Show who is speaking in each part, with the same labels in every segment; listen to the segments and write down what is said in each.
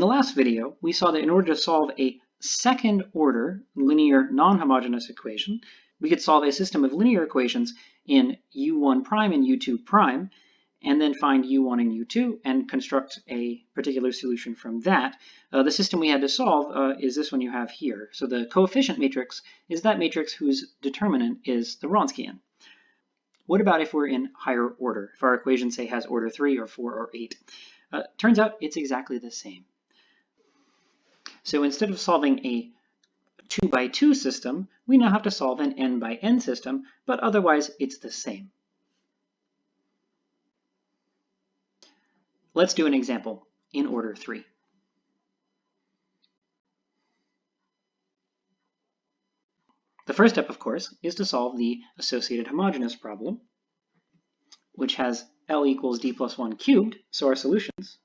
Speaker 1: the last video, we saw that in order to solve a second order linear non-homogeneous equation, we could solve a system of linear equations in u1 prime and u2 prime, and then find u1 and u2 and construct a particular solution from that. The system we had to solve is this one you have here. So the coefficient matrix is that matrix whose determinant is the Wronskian. What about if we're in higher order? If our equation, say, has order 3 or 4 or 8? Turns out it's exactly the same. So instead of solving a 2 by 2 system, we now have to solve an n by n system, but otherwise it's the same. Let's do an example in order 3. The first step, of course, is to solve the associated homogeneous problem, which has L equals d plus 1 cubed, so our solutions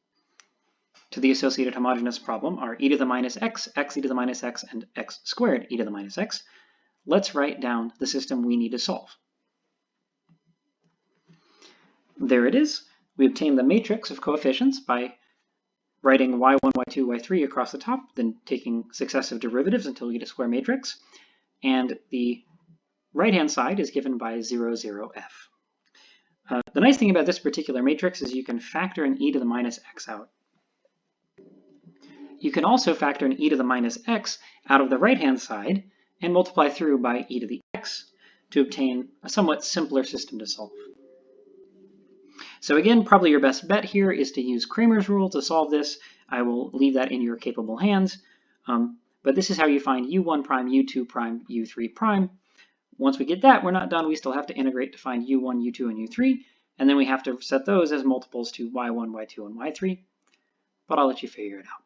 Speaker 1: to the associated homogeneous problem are e to the minus x, x e to the minus x, and x squared e to the minus x. Let's write down the system we need to solve. There it is. We obtain the matrix of coefficients by writing y1, y2, y3 across the top, then taking successive derivatives until we get a square matrix. And the right-hand side is given by 0, 0, f. The nice thing about this particular matrix is you can factor an e to the minus x out. You can also factor an e to the minus x out of the right-hand side and multiply through by e to the x to obtain a somewhat simpler system to solve. So again, probably your best bet here is to use Cramer's rule to solve this. I will leave that in your capable hands. But this is how you find u1 prime, u2 prime, u3 prime. Once we get that, we're not done. We still have to integrate to find u1, u2, and u3. And then we have to set those as multiples to y1, y2, and y3. But I'll let you figure it out.